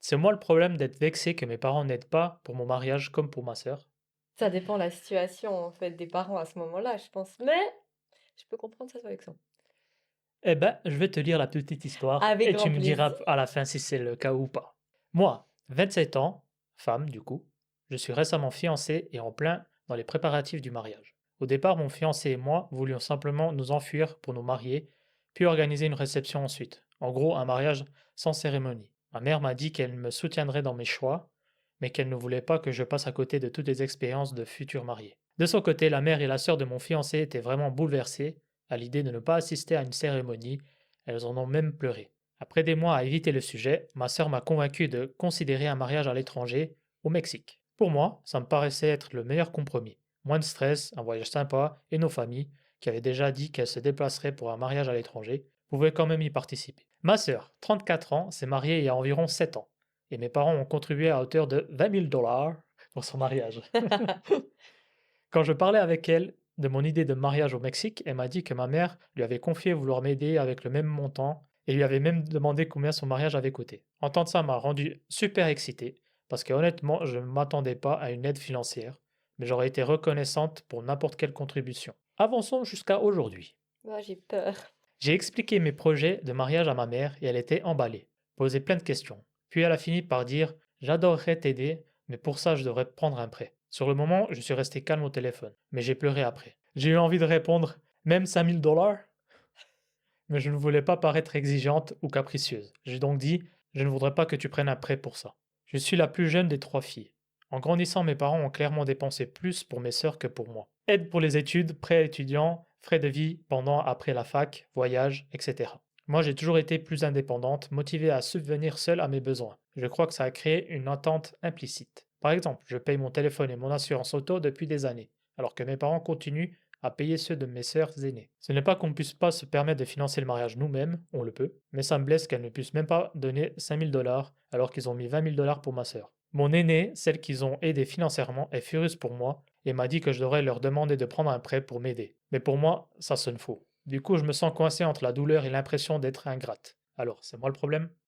C'est moi le problème d'être vexé que mes parents n'aident pas pour mon mariage comme pour ma sœur? Ça dépend de la situation, en fait, des parents à ce moment-là, je pense, mais je peux comprendre que ça soit vexant. Eh ben, je vais te lire la petite histoire Avec et tu grand me plaisir. diras à la fin si c'est le cas ou pas. Moi, 27 ans, femme du coup, je suis récemment fiancé et en plein dans les préparatifs du mariage. Au départ, mon fiancé et moi voulions simplement nous enfuir pour nous marier, puis organiser une réception ensuite. En gros, un mariage sans cérémonie. Ma mère m'a dit qu'elle me soutiendrait dans mes choix, mais qu'elle ne voulait pas que je passe à côté de toutes les expériences de futurs mariés. De son côté, la mère et la sœur de mon fiancé étaient vraiment bouleversées à l'idée de ne pas assister à une cérémonie, elles en ont même pleuré. Après des mois à éviter le sujet, ma sœur m'a convaincu de considérer un mariage à l'étranger, au Mexique. Pour moi, ça me paraissait être le meilleur compromis. Moins de stress, un voyage sympa, et nos familles, qui avaient déjà dit qu'elles se déplaceraient pour un mariage à l'étranger, pouvaient quand même y participer. Ma sœur, 34 ans, s'est mariée il y a environ 7 ans, et mes parents ont contribué à hauteur de 20 000 $ pour son mariage. Quand je parlais avec elle de mon idée de mariage au Mexique, elle m'a dit que ma mère lui avait confié vouloir m'aider avec le même montant et lui avait même demandé combien son mariage avait coûté. Entendre ça m'a rendu super excité parce que honnêtement, je ne m'attendais pas à une aide financière, mais j'aurais été reconnaissante pour n'importe quelle contribution. Avançons jusqu'à aujourd'hui. Ah, j'ai peur. J'ai expliqué mes projets de mariage à ma mère et elle était emballée, posait plein de questions. Puis elle a fini par dire: j'adorerais t'aider, mais pour ça je devrais prendre un prêt. Sur le moment, je suis resté calme au téléphone, mais j'ai pleuré après. J'ai eu envie de répondre: même 5 000 $? Mais je ne voulais pas paraître exigeante ou capricieuse. J'ai donc dit: je ne voudrais pas que tu prennes un prêt pour ça. Je suis la plus jeune des trois filles. En grandissant, mes parents ont clairement dépensé plus pour mes sœurs que pour moi. Aide pour les études, prêts étudiants, frais de vie pendant, après la fac, voyages, etc. Moi, j'ai toujours été plus indépendante, motivée à subvenir seule à mes besoins. Je crois que ça a créé une attente implicite. Par exemple, je paye mon téléphone et mon assurance auto depuis des années, alors que mes parents continuent à payer ceux de mes sœurs aînées. Ce n'est pas qu'on ne puisse pas se permettre de financer le mariage nous-mêmes, on le peut, mais ça me blesse qu'elles ne puissent même pas donner 5 000 $ alors qu'ils ont mis 20 000 $ pour ma sœur. Mon aînée, celle qu'ils ont aidée financièrement, est furieuse pour moi et m'a dit que je devrais leur demander de prendre un prêt pour m'aider. Mais pour moi, ça sonne faux. Du coup, je me sens coincé entre la douleur et l'impression d'être ingrate. Alors, c'est moi le problème?